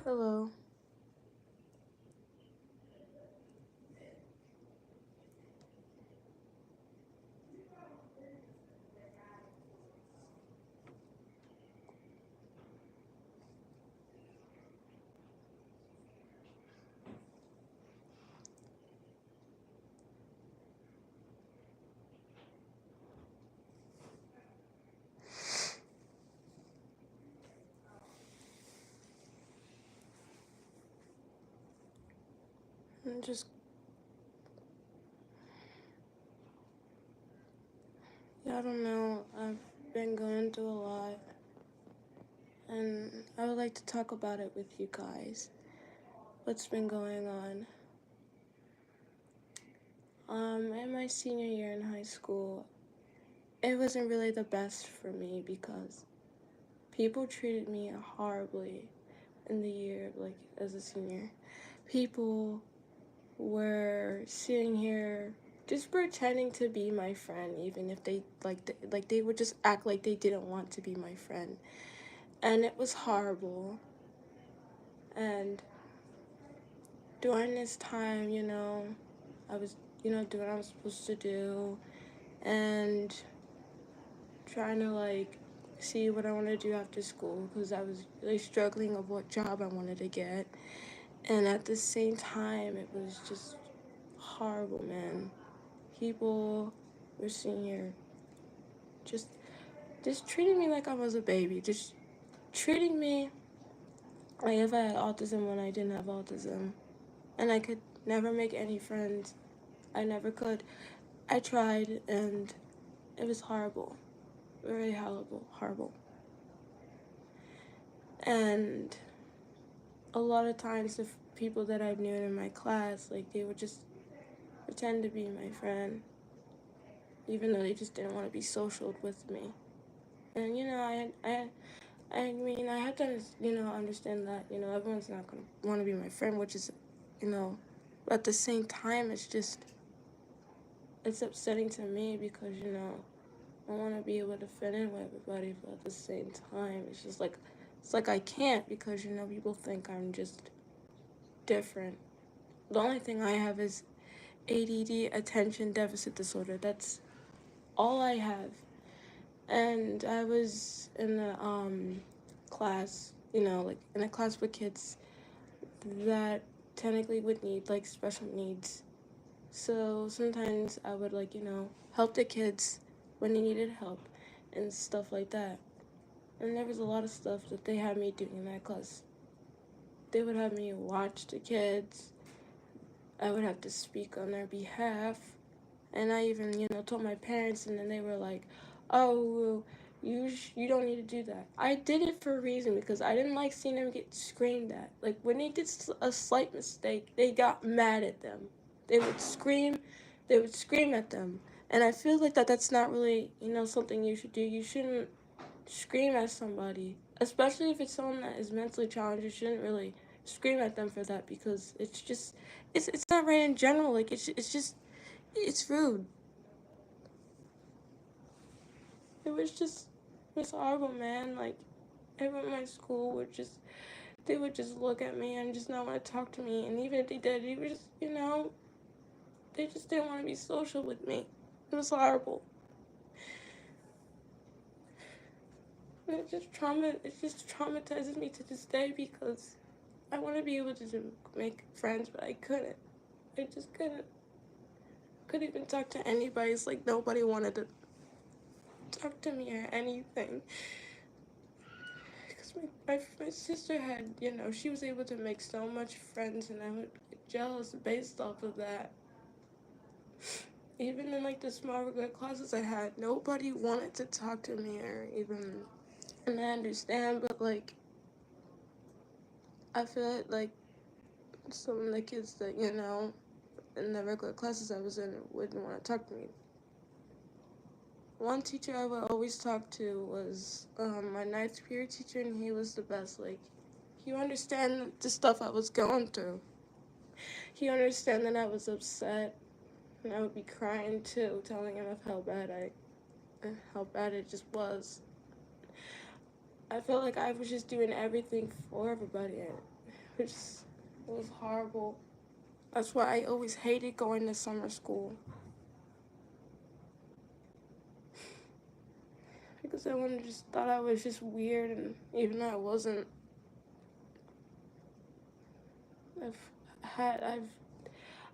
Hello. I'm just, yeah, I don't know. I've been going through a lot, and I would like to talk about it with you guys. What's been going on? In my senior year in high school, it wasn't really the best for me because people treated me horribly in the year, like, as a senior. People were sitting here just pretending to be my friend, even if they they would just act like they didn't want to be my friend, and it was horrible. And during this time, I was, doing what I was supposed to do and trying to like see what I wanted to do after school because I was really struggling of what job I wanted to get. And at the same time, it was just horrible, man. People were sitting here just just treating me like I was a baby, just treating me like if I had autism when I didn't have autism, and I could never make any friends. I never could. I tried, and it was horrible, very horrible, horrible. And a lot of times, the people that I've known in my class, like they would just pretend to be my friend, even though they just didn't want to be social with me. And I have to, understand that everyone's not gonna want to be my friend, which is, you know, but at the same time, it's upsetting to me because I want to be able to fit in with everybody, but at the same time, it's like I can't because people think I'm just different. The only thing I have is ADD, attention deficit disorder. That's all I have. And I was in a class, like in a class with kids that technically would need like special needs. So sometimes I would help the kids when they needed help and stuff like that. And there was a lot of stuff that they had me doing in that class. They would have me watch the kids. I would have to speak on their behalf. And I even, told my parents, and then they were like, "Oh, you don't need to do that." I did it for a reason because I didn't like seeing them get screamed at. Like when they did a slight mistake, they got mad at them. They would scream, they would scream at them. And I feel like that's not really, something you should do. You shouldn't scream at somebody, especially if it's someone that is mentally challenged. You shouldn't really scream at them for that because it's not right in general. Like it's rude. It was horrible, man. Like everyone at my school they would just look at me and just not want to talk to me. And even if they did, they were just, they just didn't want to be social with me. It was horrible. And it just traumatizes me to this day because I want to be able to make friends, but I couldn't. I just couldn't even talk to anybody. It's like nobody wanted to talk to me or anything. Because my sister had, she was able to make so much friends, and I would get jealous based off of that. Even in like the small regular classes I had, nobody wanted to talk to me or even, and I understand, but like, I feel like some of the kids that, in the regular classes I was in wouldn't want to talk to me. One teacher I would always talk to was my ninth period teacher, and he was the best. Like, he understand the stuff I was going through. He understand that I was upset, and I would be crying too, telling him of how bad it just was. I felt like I was just doing everything for everybody. It was horrible. That's why I always hated going to summer school. Because everyone just thought I was just weird, and even though I wasn't, I've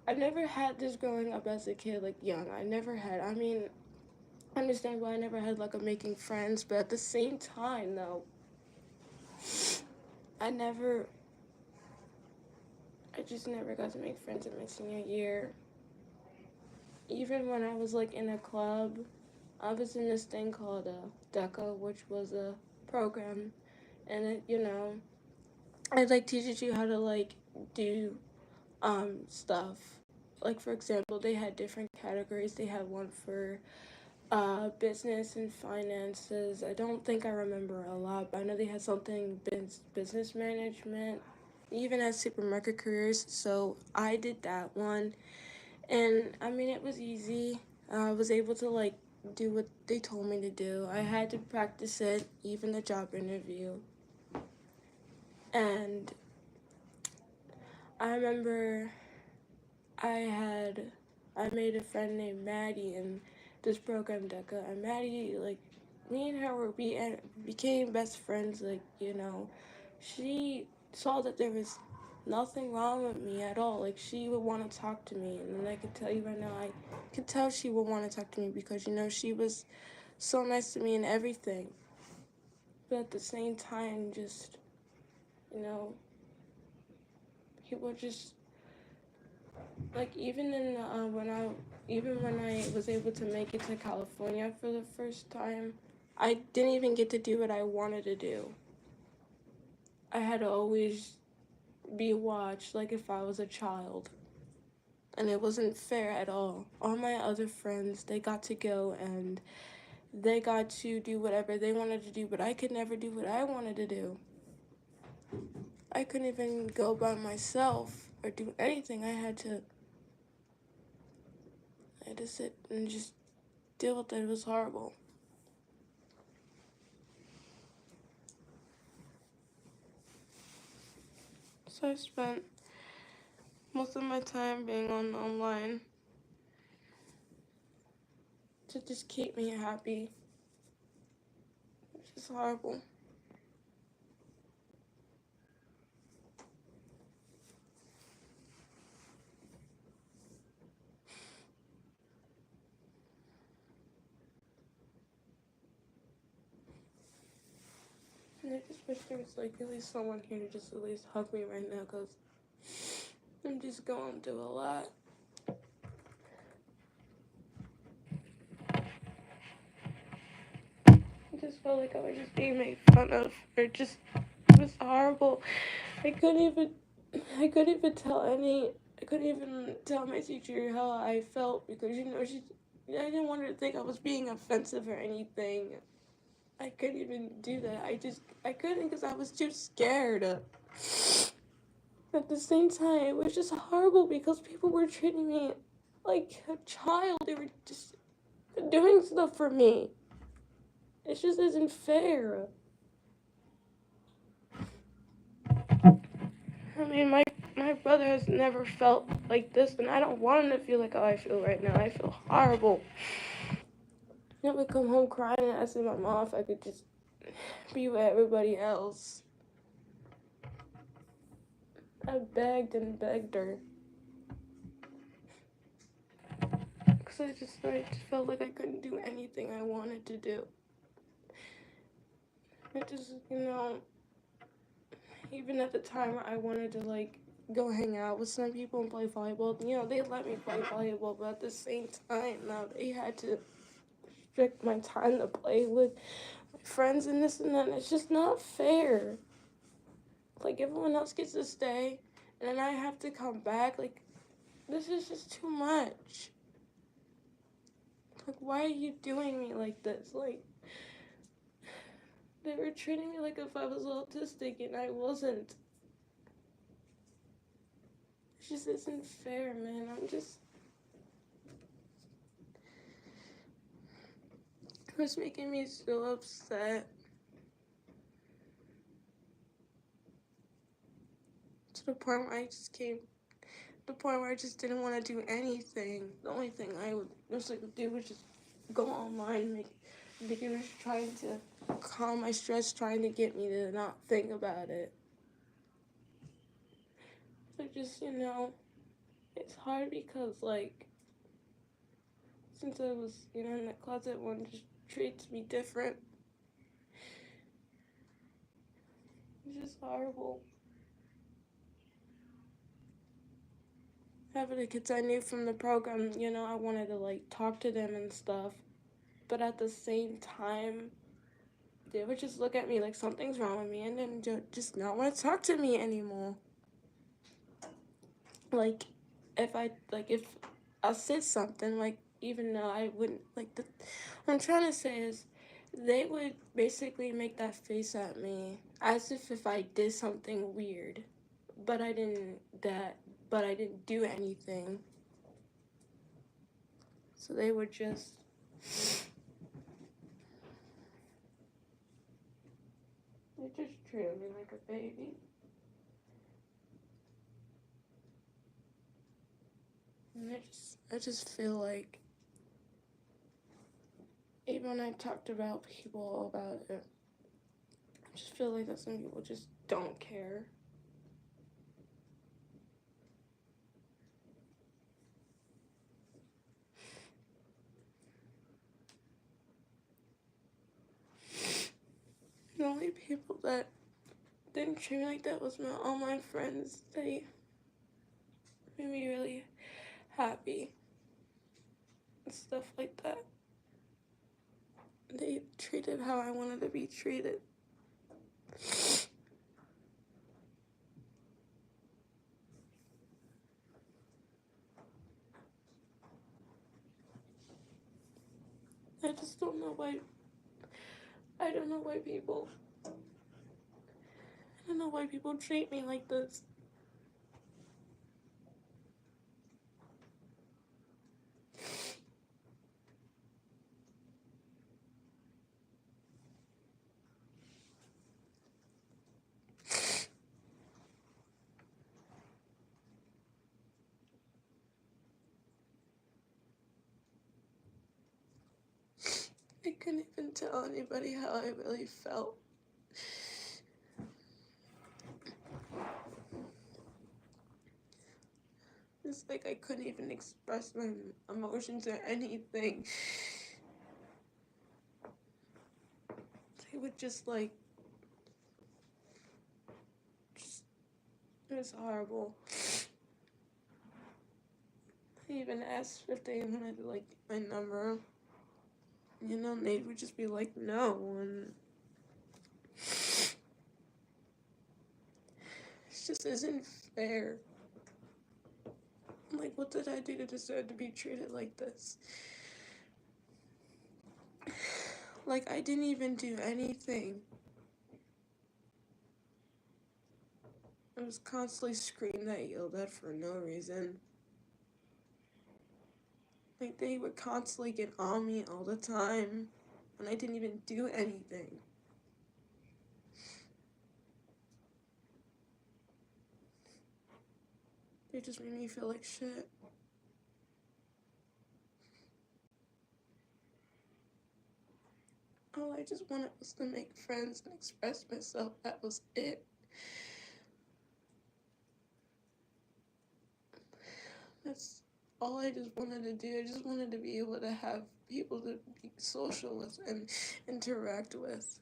I've never had this growing up as a kid, like young. I never had. I mean, I understand why I never had like a making friends, but at the same time, though, I never. I just never got to make friends in my senior year. Even when I was like in a club, I was in this thing called DECA, which was a program, and it like teaches you how to like do stuff. Like for example, they had different categories. They had one for business and finances. I don't think I remember a lot, but I know they had something business management. They even had supermarket careers. So I did that one, and I mean it was easy. I was able to like do what they told me to do. I had to practice it, even the job interview. And I remember I made a friend named Maddie in this program, DECA, and Maddie, like, me and her became best friends. Like, she saw that there was nothing wrong with me at all. Like, she would want to talk to me, and then I could tell you right now, I could tell she would want to talk to me because she was so nice to me and everything. But at the same time, just people just like even when I was able to make it to California for the first time, I didn't even get to do what I wanted to do. I had to always be watched like if I was a child. And it wasn't fair at all. All my other friends, they got to go and they got to do whatever they wanted to do, but I could never do what I wanted to do. I couldn't even go by myself or do anything. I had to sit and just deal with it. It was horrible. So I spent most of my time being online to just keep me happy, which is horrible. And I just wish there was like at least someone here to just at least hug me right now, because I'm just going through a lot. I just felt like I was just being made fun of, or just, it was horrible. I couldn't even tell my teacher how I felt, because I didn't want her to think I was being offensive or anything. I couldn't even do that. I couldn't, because I was too scared. At the same time, it was just horrible because people were treating me like a child. They were just doing stuff for me. It just isn't fair. I mean, my brother has never felt like this, and I don't want him to feel like how I feel right now. I feel horrible. I would come home crying and asking my mom if I could just be with everybody else. I begged and begged her. Because I just felt like I couldn't do anything I wanted to do. I just, even at the time I wanted to, like, go hang out with some people and play volleyball. They let me play volleyball, but at the same time, now they had to restrict my time to play with my friends and this and that. And it's just not fair. Like, everyone else gets to stay, and then I have to come back. Like, this is just too much. Like, why are you doing me like this? Like, they were treating me like if I was autistic, and I wasn't. It just isn't fair, man. It's making me so upset. the point where the point where I just didn't want to do anything. The only thing I would just like do was just go online and make videos trying to calm my stress, trying to get me to not think about it. But just, it's hard because, like, since I was, in the closet, one just treats me different. It's just horrible. Half of the kids I knew from the program, I wanted to, like, talk to them and stuff. But at the same time, they would just look at me like something's wrong with me and then just not want to talk to me anymore. Like, if I said something, like, even though I wouldn't, like, what I'm trying to say is, they would basically make that face at me as if I did something weird, but I didn't do anything. So they would just treated me like a baby. And I just feel like, even when I talked about people about it, I just feel like that some people just don't care. The only people that didn't treat me like that was all my friends. They made me really happy and stuff like that. They treated how I wanted to be treated. I just don't know why. I don't know why people. I don't know why people treat me like this. I couldn't even tell anybody how I really felt. It's like I couldn't even express my emotions or anything. They would just it was horrible. I even asked if they wanted to get my number. They would just be like, no, and it just isn't fair. Like, what did I do to deserve to be treated like this? Like, I didn't even do anything. I was constantly screamed at, yelled at for no reason. Like, they would constantly get on me all the time, and I didn't even do anything. They just made me feel like shit. All I just wanted was to make friends and express myself. That was it. That's all I just wanted to do. I just wanted to be able to have people to be social with and interact with.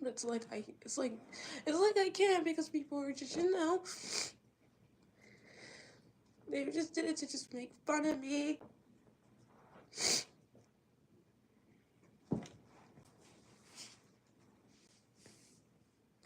But it's like I can't because people are just, they just did it to just make fun of me.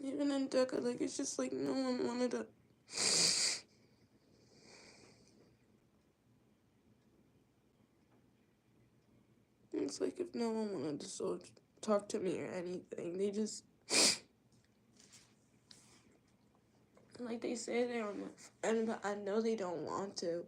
Even in DECA, it's just no one wanted to. It's like if no one wanted to talk to me or anything, they just they say they are my friend, but I know they don't want to.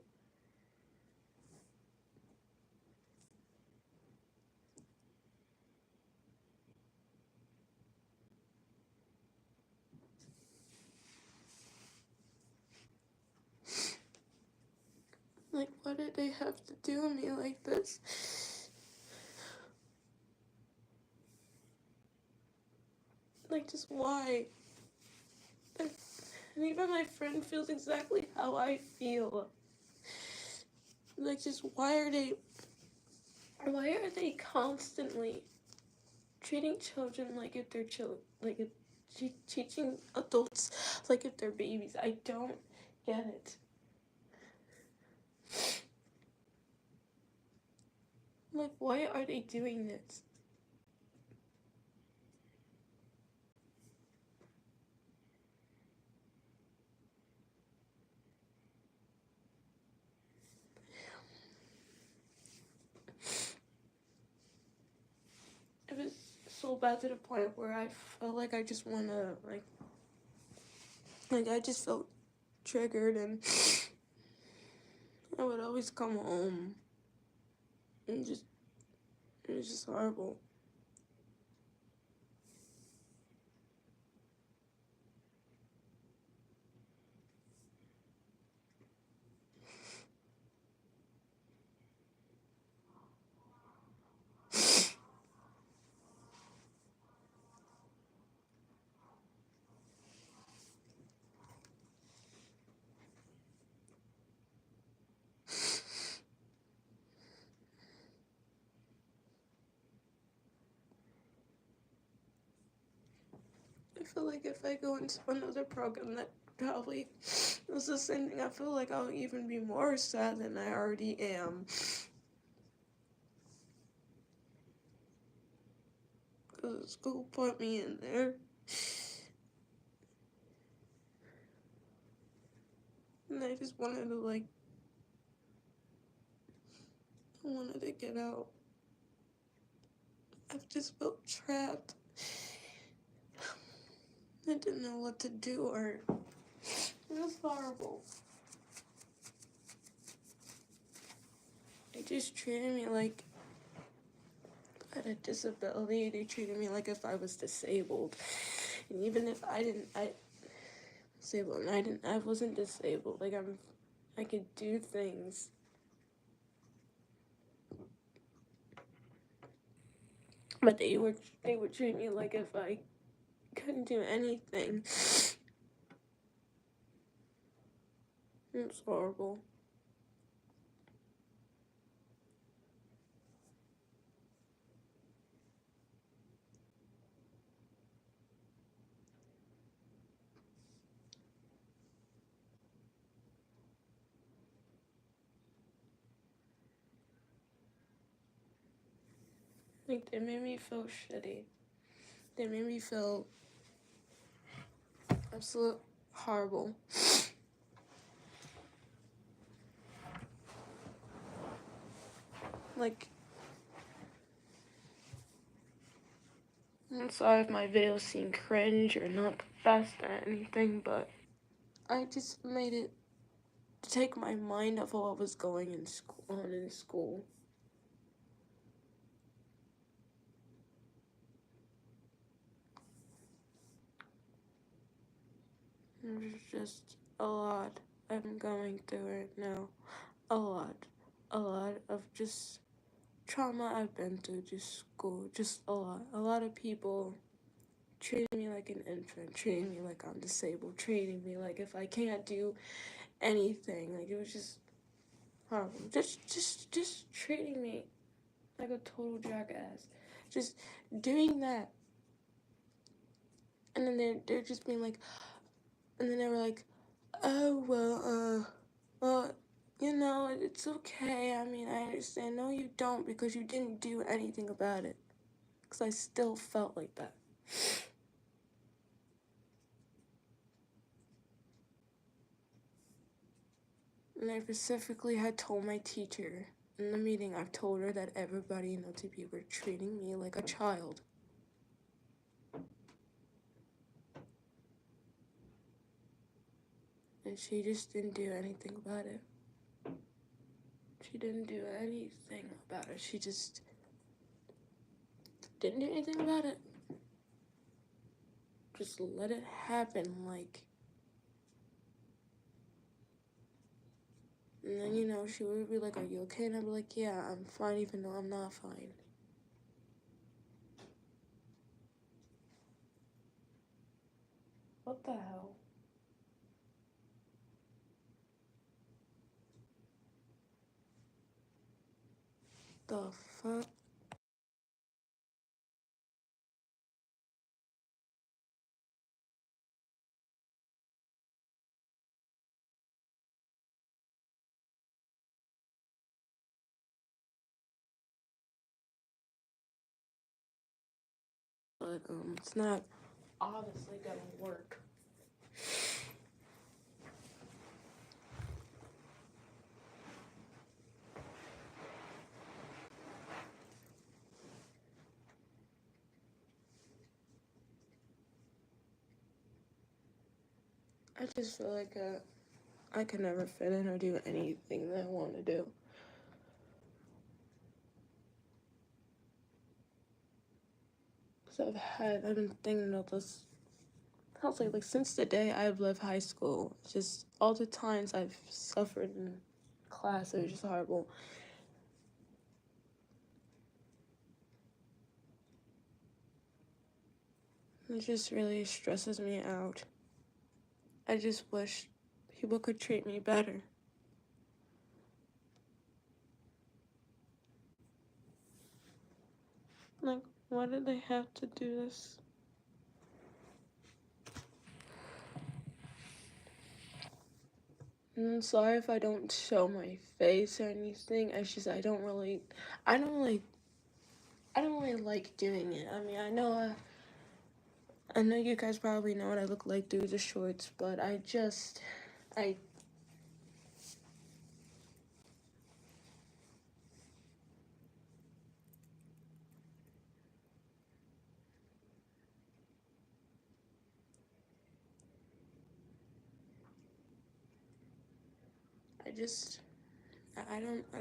Like, why did they have to do me like this? Like, just why? And even my friend feels exactly how I feel. Like, just why are they constantly treating children like if they're children, like if teaching adults like if they're babies? I don't get it. Like, why are they doing this? It was so bad to the point where I felt like I just want to, like I just felt triggered, and I would always come home and just, it was just horrible. I feel like if I go into another program that probably is the same thing, I feel like I'll even be more sad than I already am. Because the school put me in there. And I just wanted to, like, I wanted to get out. I just felt trapped. I didn't know what to do, or it was horrible. They just treated me like I had a disability. They treated me like if I was disabled. And even if I wasn't disabled. Like, I could do things. But they would treat me like if I couldn't do anything. It was horrible. Like, they made me feel shitty. They made me feel absolute horrible. Like, I'm sorry if my videos seem cringe or not the best at anything, but I just made it to take my mind off what was going in school. There's just a lot I'm going through right now. A lot of just trauma I've been through, just school, just a lot. A lot of people treating me like an infant, treating me like I'm disabled, treating me like if I can't do anything. Like, it was just horrible. Just treating me like a total jackass. Just doing that. And then they're just being like, and then they were like, oh, well, you know, it's okay. I mean, I understand. No, you don't, because you didn't do anything about it. Because I still felt like that. And I specifically had told my teacher in the meeting, I've told her that everybody in OTP were treating me like a child. And she just didn't do anything about it. She didn't do anything about it. She just didn't do anything about it. Just let it happen, like And then, you know, she would be like, "Are you okay?" And I'd be like, "Yeah, I'm fine," even though I'm not fine. What the hell? The fuck? But it's not obviously gonna work. I just feel like I can never fit in or do anything that I want to do. Cause I've been thinking about this. I was like since the day I've left high school, just all the times I've suffered in class, it was just horrible. It just really stresses me out. I just wish people could treat me better. Like, why did they have to do this? And I'm sorry if I don't show my face or anything. It's just I don't really like doing it. I mean, I know you guys probably know what I look like through the shorts, but I just I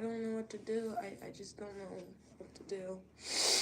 don't know what to do. I just don't know what to do.